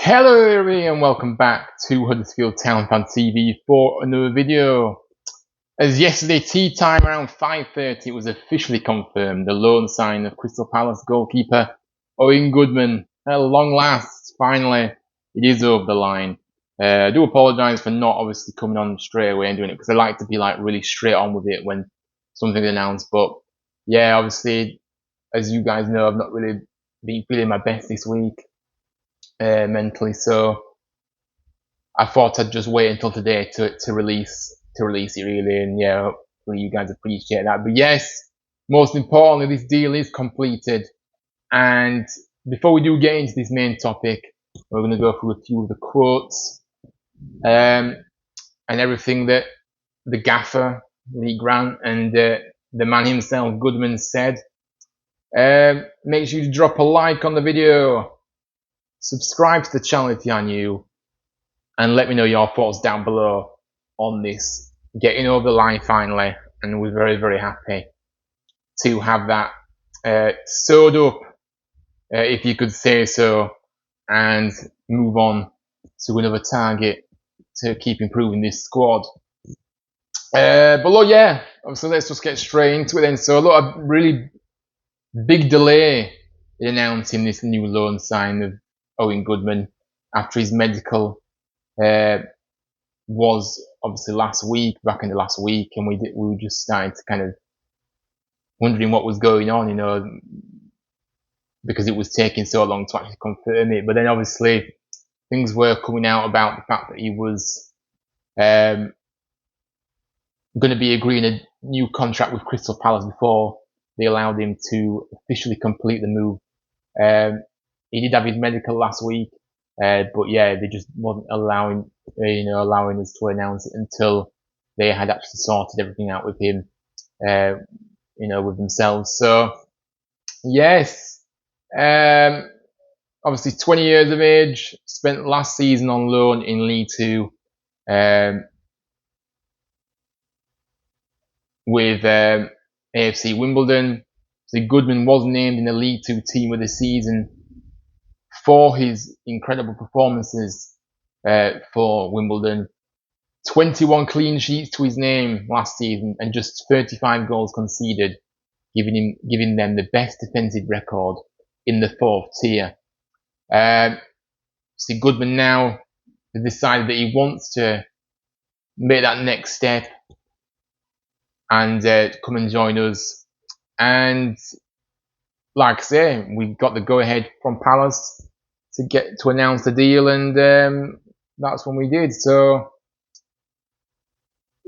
Hello everybody and welcome back to Huddersfield Town Fan TV for another video. As yesterday tea time around 5:30 it was officially confirmed the loan sign of Crystal Palace goalkeeper Owen Goodman. At long last, finally, it is over the line. I do apologise for not obviously coming on straight away and doing it because I like to be really straight on with it when something's announced. But yeah, obviously, as you guys know, I've not really been feeling my best this week. Mentally, so I thought I'd just wait until today to release it really, and yeah, hopefully you guys appreciate that. But yes, most importantly, this deal is completed, and before we do get into this main topic, we're going to go through a few of the quotes and everything that the gaffer Lee Grant and the man himself Goodman said. Make sure you drop a like on the video. Subscribe to the channel if you are new, and let me know your thoughts down below on this getting over the line finally. And we're very, very happy to have that sewed up, if you could say so, and move on to another target to keep improving this squad. But look, yeah, so let's just get straight into it then. So look, a really big delay in announcing this new loan sign of Owen Goodman after his medical was obviously back in the last week, and we were just starting to kind of wondering what was going on, because it was taking so long to actually confirm it. But then obviously things were coming out about the fact that he was going to be agreeing a new contract with Crystal Palace before they allowed him to officially complete the move. He did have his medical last week, but yeah, they just wasn't allowing us to announce it until they had actually sorted everything out with him, with themselves. So yes, obviously 20 years of age, spent last season on loan in League Two, with AFC Wimbledon. So Goodman was named in the League Two team of the season for his incredible performances for Wimbledon. 21 clean sheets to his name last season and just 35 goals conceded, giving them the best defensive record in the fourth tier. See, Goodman now has decided that he wants to make that next step and come and join us. And like I say, we got the go-ahead from Palace to announce the deal, and that's when we did. So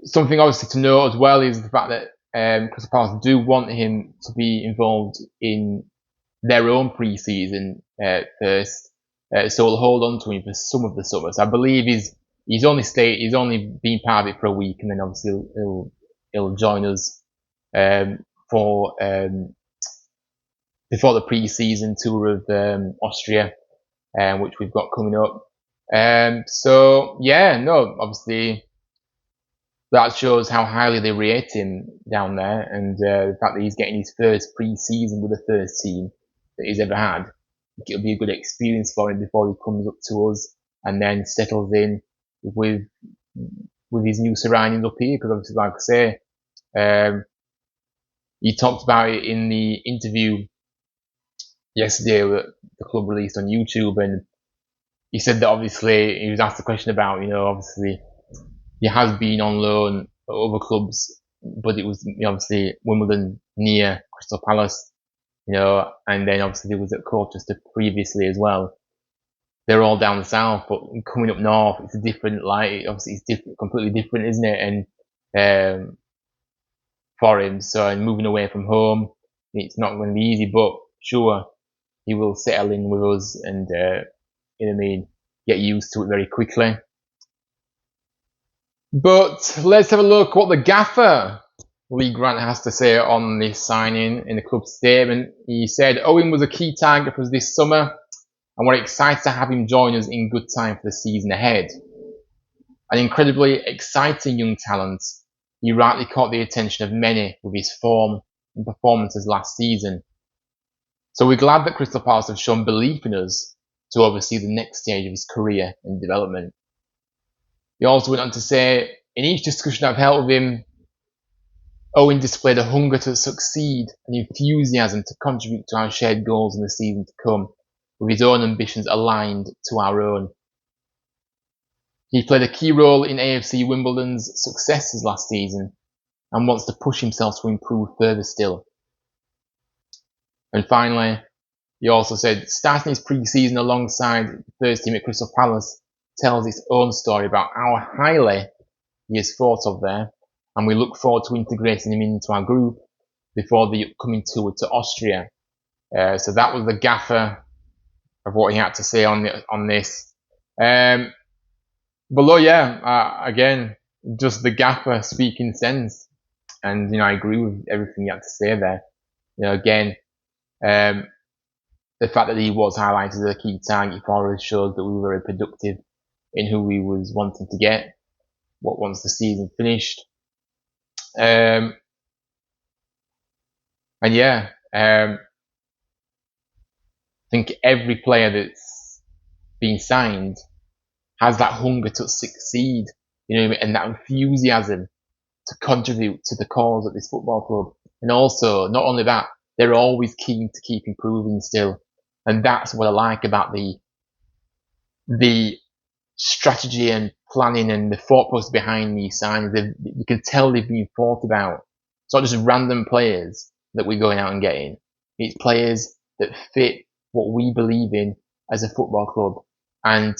something obviously to note as well is the fact that Crystal Palace do want him to be involved in their own pre-season first, so we'll hold on to him for some of the summer. So I believe he's only been part of it for a week, and then obviously he'll join us for before the pre-season tour of Austria, which we've got coming up. So yeah, no, obviously that shows how highly they rate him down there, and the fact that he's getting his first pre-season with the first team that he's ever had. It'll be a good experience for him before he comes up to us and then settles in with his new surroundings up here. Because obviously, like I say, he talked about it in the interview yesterday that the club released on YouTube, and he said that obviously he was asked a question about, obviously he has been on loan at other clubs, but it was obviously Wimbledon near Crystal Palace, and then obviously there was at Colchester previously as well. They're all down the south, but coming up north, it's a different obviously it's different, completely different, isn't it? And for him, so and moving away from home, it's not going to be easy, but sure, he will settle in with us and get used to it very quickly. But let's have a look what the gaffer Lee Grant has to say on this signing in the club's statement. He said, Owen was a key target for us this summer, and we're excited to have him join us in good time for the season ahead. An incredibly exciting young talent, he rightly caught the attention of many with his form and performances last season. So we're glad that Crystal Palace have shown belief in us to oversee the next stage of his career and development. He also went on to say, in each discussion I've held with him, Owen displayed a hunger to succeed and enthusiasm to contribute to our shared goals in the season to come, with his own ambitions aligned to our own. He played a key role in AFC Wimbledon's successes last season and wants to push himself to improve further still. And finally, he also said, starting his pre-season alongside the first team at Crystal Palace tells its own story about how highly he is thought of there, and we look forward to integrating him into our group before the upcoming tour to Austria. So that was the gaffer of what he had to say on this. Below, again, just the gaffer speaking sense, and I agree with everything he had to say there. Again, the fact that he was highlighted as a key target for us shows that we were very productive in who we was wanting to get. Once the season finished, I think every player that's been signed has that hunger to succeed, and that enthusiasm to contribute to the cause of this football club. And also, not only that, they're always keen to keep improving still. And that's what I like about the strategy and planning and the thought process behind these signings. You can tell they've been thought about. It's not just random players that we're going out and getting. It's players that fit what we believe in as a football club, and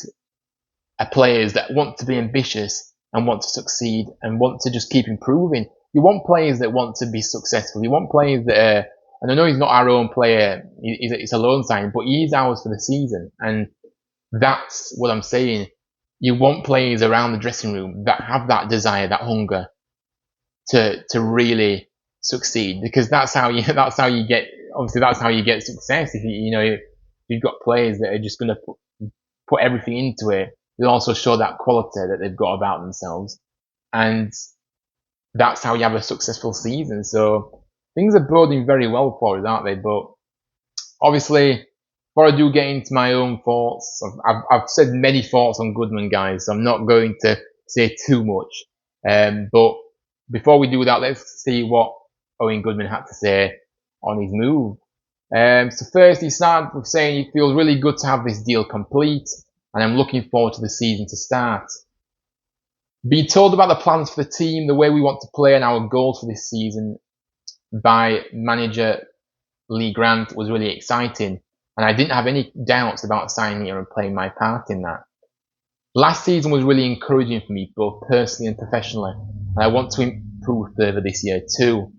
are players that want to be ambitious and want to succeed and want to just keep improving. You want players that want to be successful. You want players that are, and I know he's not our own player, it's a loan signing, but he is ours for the season. And that's what I'm saying. You want players around the dressing room that have that desire, that hunger to really succeed, because that's how you get, obviously that's how you get success. If you've got players that are just going to put everything into it, they also show that quality that they've got about themselves, and that's how you have a successful season. So things are boding very well for us, aren't they? But obviously, before I do get into my own thoughts, I've said many thoughts on Goodman, guys, so I'm not going to say too much. But before we do that, let's see what Owen Goodman had to say on his move. So first, he started with saying he feels really good to have this deal complete, and I'm looking forward to the season to start. Being told about the plans for the team, the way we want to play, and our goals for this season by manager Lee Grant was really exciting, and I didn't have any doubts about signing here and playing my part in that. Last season was really encouraging for me, both personally and professionally, and I want to improve further this year too.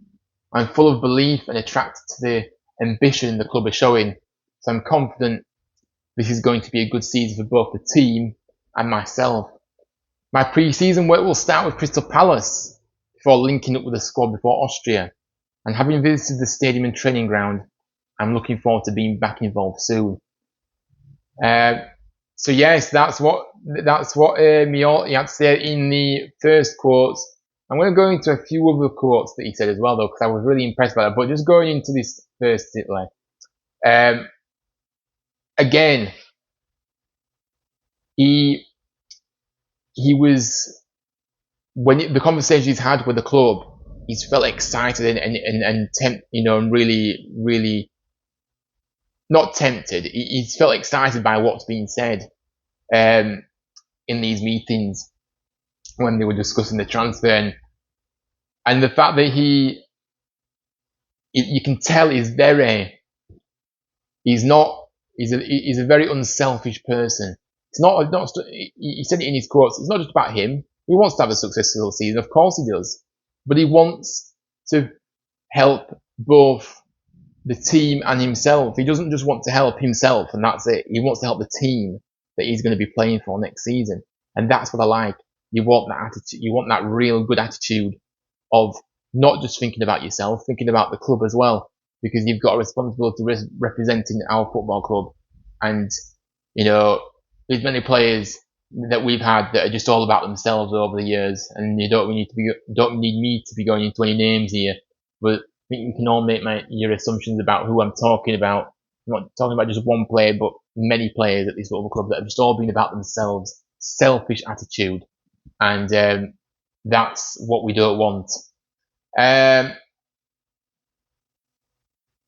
I'm full of belief and attracted to the ambition the club is showing, so I'm confident this is going to be a good season for both the team and myself. My pre-season work will start with Crystal Palace before linking up with the squad before Austria, and having visited the stadium and training ground, I'm looking forward to being back involved soon. So yes, that's what he had to say in the first quotes. I'm going to go into a few other quotes that he said as well, though, because I was really impressed by that. But just going into this first title, again, he was, the conversation he's had with the club, he's felt excited and really not tempted. He's felt excited by what's being said in these meetings when they were discussing the transfer, and the fact that you can tell he's a very unselfish person. It's not, he said it in his quotes, it's not just about him. He wants to have a successful season, of course he does, but he wants to help both the team and himself. He doesn't just want to help himself and that's it. He wants to help the team that he's going to be playing for next season, and that's what I like. You want that attitude. You want that real good attitude of not just thinking about yourself, thinking about the club as well, because you've got a responsibility representing our football club. And there's many players that we've had that are just all about themselves over the years, and you don't need me to be going into any names here, but I think you can all make your assumptions about who I'm talking about. I'm not talking about just one player, but many players at this football club that have just all been about themselves, selfish attitude, and that's what we don't want.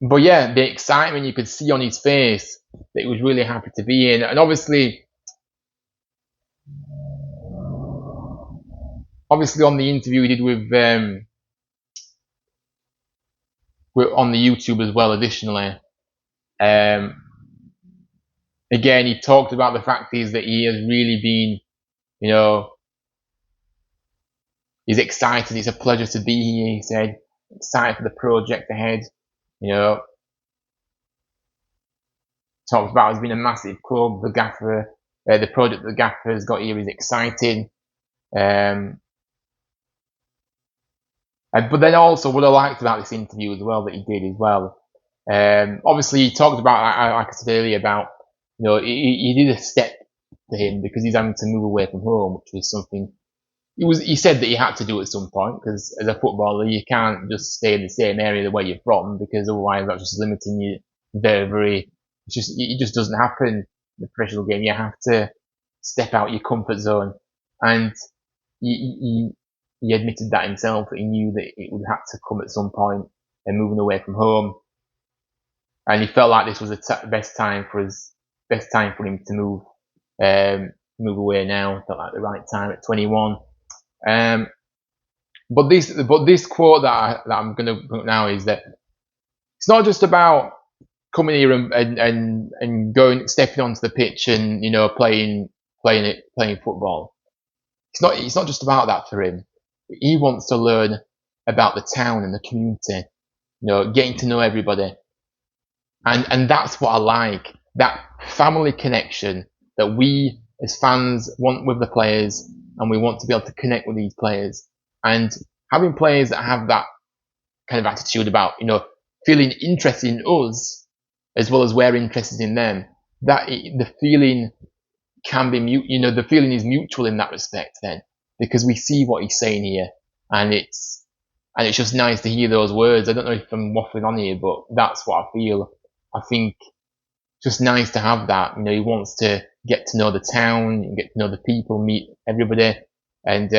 But yeah, the excitement you could see on his face that he was really happy to be in, and obviously on the interview he did with on the YouTube as well. Additionally, again, he talked about the fact is that he has really been, he's excited. It's a pleasure to be here. He said, excited for the project ahead. Talks about it's been a massive club. The gaffer, the project the gaffer has got here is exciting. But then also what I liked about this interview as well that he did as well. Obviously he talked about, like I said earlier, about he did a step to him because he's having to move away from home, which was something he said that he had to do at some point, because as a footballer you can't just stay in the same area where you're from, because otherwise that's just limiting you very. It just doesn't happen in the professional game. You have to step out your comfort zone, and he admitted that himself. He knew that it would have to come at some point, and moving away from home, and he felt like this was the best time for him to move away now. Felt like the right time at 21. But this quote that I'm going to put now is that it's not just about coming here and stepping onto the pitch and playing football. It's not just about that for him. He wants to learn about the town and the community, getting to know everybody, and that's what I like, that family connection that we as fans want with the players, and we want to be able to connect with these players, and having players that have that kind of attitude about feeling interested in us as well as we're interested in them. That the feeling can be the feeling is mutual in that respect then, because we see what he's saying here, and it's just nice to hear those words. I don't know if I'm waffling on here, but that's what I feel. I think just nice to have that. He wants to get to know the town, get to know the people, meet everybody, and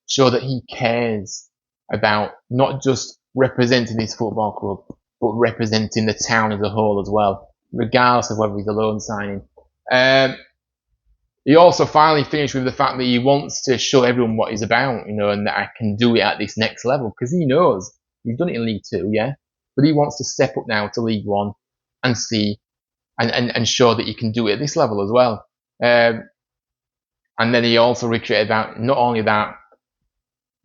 show that he cares about not just representing his football club, but representing the town as a whole as well, regardless of whether he's a loan signing. He also finally finished with the fact that he wants to show everyone what he's about, and that I can do it at this next level, because he knows he's done it in League 2, yeah, but he wants to step up now to League 1 and see and show that he can do it at this level as well. And then he also reiterated about not only that,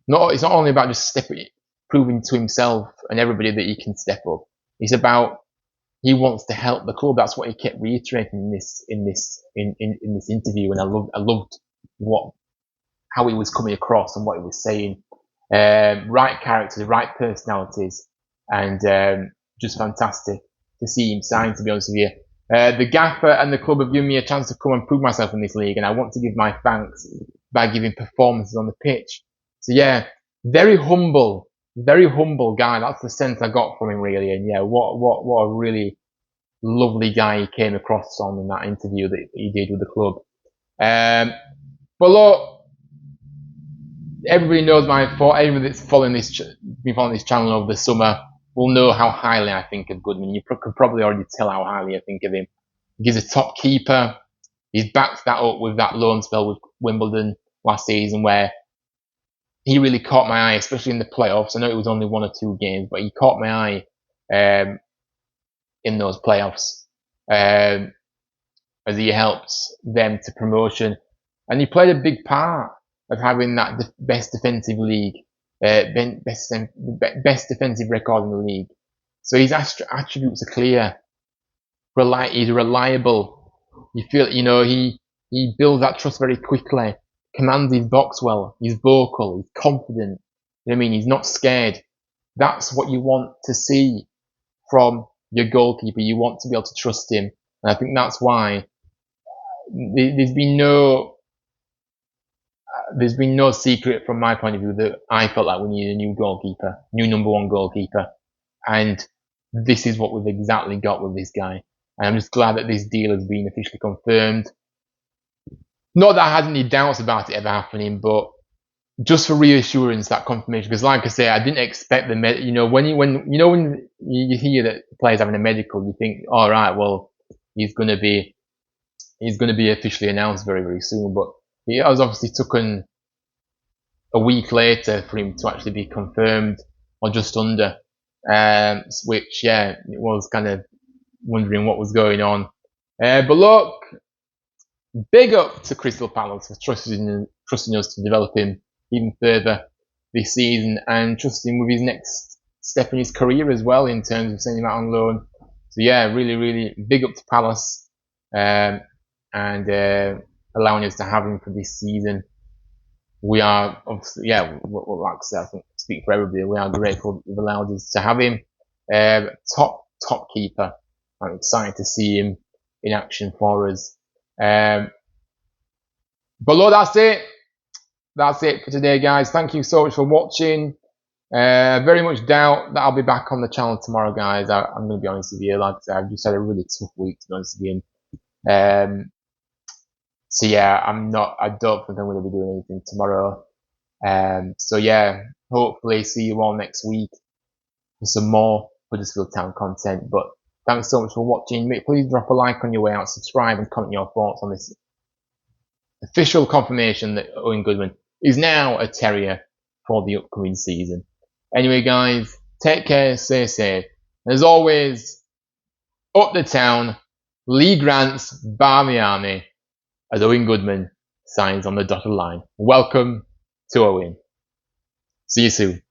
it's not only about just proving to himself and everybody that he can step up. It's about he wants to help the club. That's what he kept reiterating in this interview, and I loved how he was coming across and what he was saying. Right characters, right personalities, and just fantastic to see him sign, to be honest with you. The gaffer and the club have given me a chance to come and prove myself in this league, and I want to give my thanks by giving performances on the pitch. So yeah, very humble guy. That's the sense I got from him, really. And yeah, what a really lovely guy he came across on in that interview that he did with the club. But look, everybody knows everybody that's been following this channel over the summer will know how highly I think of Goodman. You could probably already tell how highly I think of him. He's a top keeper. He's backed that up with that loan spell with Wimbledon last season, where he really caught my eye, especially in the playoffs. I know it was only 1 or 2 games, but he caught my eye in those playoffs as he helped them to promotion. And he played a big part of having that best defensive league, best defensive record in the league. So his attributes are clear. He's reliable. You feel, he builds that trust very quickly. Commands his box well. He's vocal. He's confident. You know what I mean? He's not scared. That's what you want to see from your goalkeeper. You want to be able to trust him, and I think that's why there's been no secret from my point of view that I felt like we needed a new goalkeeper, new number 1 goalkeeper, and this is what we've exactly got with this guy. And I'm just glad that this deal has been officially confirmed. Not that I had any doubts about it ever happening, but just for reassurance, that confirmation. Because, like I say, I didn't expect the when you hear that the player's having a medical, you think, all right, well, he's gonna be officially announced very, very soon. But it was obviously taken a week later for him to actually be confirmed, or just under. Which, yeah, it was kind of wondering what was going on. But look, big up to Crystal Palace for trusting us to develop him even further this season, and trusting with his next step in his career as well, in terms of sending him out on loan. So yeah, really, really big up to Palace, and allowing us to have him for this season. We are obviously, yeah, like I said, I think speak for everybody. We are grateful that you've allowed us to have him. Top keeper. I'm excited to see him in action for us. But look, that's it. That's it for today, guys. Thank you so much for watching. Very much doubt that I'll be back on the channel tomorrow, guys. I'm going to be honest with you. Like I said, I've just had a really tough week, to be honest with you. So yeah, I don't think I'm going to be doing anything tomorrow. So yeah, hopefully see you all next week for some more Huddersfield Town content. But thanks so much for watching. Please drop a like on your way out, subscribe, and comment your thoughts on this official confirmation that Owen Goodman is now a Terrier for the upcoming season. Anyway, guys, take care, stay safe. And as always, up the town, Lee Grant's bar the army, as Owen Goodman signs on the dotted line. Welcome to Owen. See you soon.